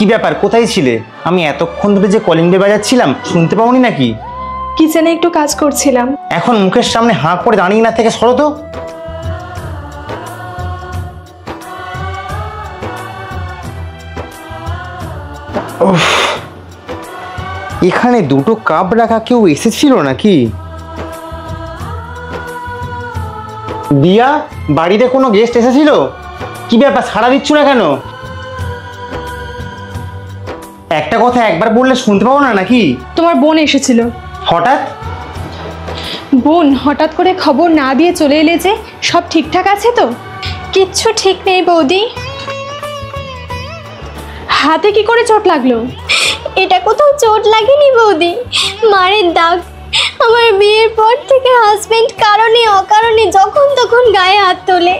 কি ব্যাপার, কোথায় ছিলে? আমি এতক্ষণ ধরে যে কলিং বেল বাজাচ্ছিলাম শুনতে পাওনি নাকি? কিচেনে একটু কাজ করছিলাম। এখন মুখের সামনে হাঁ করে দাঁড়িয়ে না থেকে সরো তো। এখানে দুটো কাপ রাখা কেউ এসেছিল নাকি? দিয়া, বাড়িতে কোনো গেস্ট এসেছিল? কি ব্যাপার, সাড়া দিচ্ছ না কেন? একটা কথা একবার বললে শুনতে পাবো না নাকি? তোমার বোন এসেছিল। হঠাৎ? বোন হঠাৎ করে খবর না দিয়ে চলে এলে যে। সব ঠিকঠাক আছে তো? কিচ্ছু ঠিক নেই বৌদি। হাতে কি করে চোট লাগলো? এটা কোথাও চোট লাগেনি বৌদি, মারের দাগ। আমার বিয়ের পর থেকে হাজবেন্ড কারণে অকারণে যখন তখন গায়ে হাত তোলে।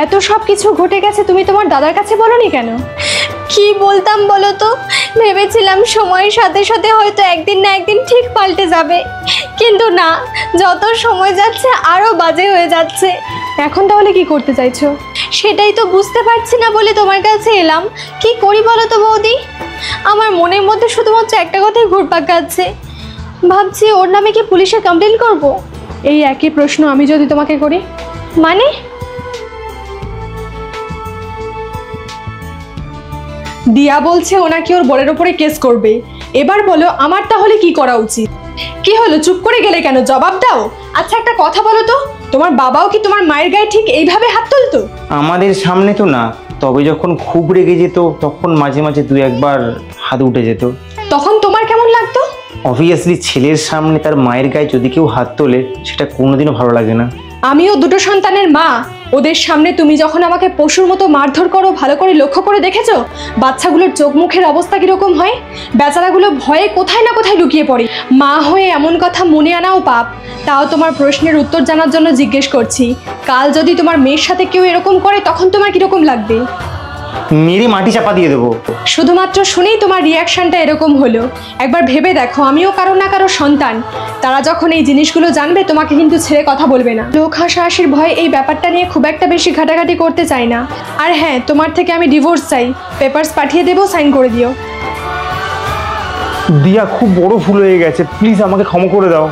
এত সব কিছু ঘটে গেছে, তুমি তোমার দাদার কাছে বলোনি কেন? কি বলতাম বলো তো, ভেবেছিলাম সময়ের সাথে সাথে হয়তো একদিন না একদিন ঠিক পাল্টে যাবে, কিন্তু না, যত সময় যাচ্ছে আরো বাজে হয়ে যাচ্ছে। এখন তাহলে কি করতে চাইছো? সেটাই তো বুঝতে পারছি না বলে তোমার কাছে এলাম। কি করি বলো তো বৌদি? আমার মনের মধ্যে শুধুমাত্র একটা কথাই ঘুরপাক খাচ্ছে, ভাবছি ওর নামে কি পুলিশে কমপ্লেন করব। এই একই প্রশ্ন আমি যদি তোমাকে করি? মানে? দিয়া বলছে ও নাকি ওর বরের ওপরে কেস করবে। এবার বলো আমার তাহলে কি করা উচিত? কি হলো, চুপ করে গেলে কেন? জবাব দাও। আচ্ছা একটা কথা বলো তো, তোমার বাবাও কি তোমার মায়ের গায়ে ঠিক এইভাবে হাত তুলতো? আমাদের সামনে তো না, তবে যখন খুব রেগে যেত তখন মাঝে মাঝে দু একবার হাত উঠে যেত। তখন তোমার কেমন লাগতো? অবভিয়াসলি ছেলের সামনে তার মায়ের গায়ে যদি কেউ হাত তোলে সেটা কোনোদিনও ভালো লাগে না। আমিও দুটো সন্তানের মা, ওদের সামনে তুমি যখন আমাকে পশুর মতো মারধর করো, ভালো করে লক্ষ্য করে দেখেছো বাচ্চাগুলোর চোখ মুখের অবস্থা কিরকম হয়? বেচারাগুলো ভয়ে কোথায় না কোথায় লুকিয়ে পড়ে। মা হয়ে এমন কথা মনে আনাও পাপ। তাও তোমার প্রশ্নের উত্তর জানার জন্য জিজ্ঞেস করছি, কাল যদি তোমার মেয়ের সাথে কেউ এরকম করে তখন তোমার কিরকম লাগবে? মেরে মাটি চাপা দিয়ে দেবো। শুধুমাত্র শুনেই তোমার রিয়াকশনটা এরকম হলো। একবার ভেবে দেখো, আমিও কারো না কারো সন্তান। তারা যখন এই জিনিসগুলো জানবে তোমাকে কিন্তু ছেড়ে কথা বলবে না। লোক হাসাহাসির ভয়ে এই ব্যাপারটা নিয়ে খুব একটা বেশি ঘাটাঘাটি করতে চাই না। আর হ্যাঁ, তোমার থেকে আমি ডিভোর্স চাই। পেপারস পাঠিয়ে দেবো, সাইন করে দিও। দিয়া, খুব বড় ভুল হয়ে গেছে, প্লিজ আমাকে ক্ষমা করে দাও।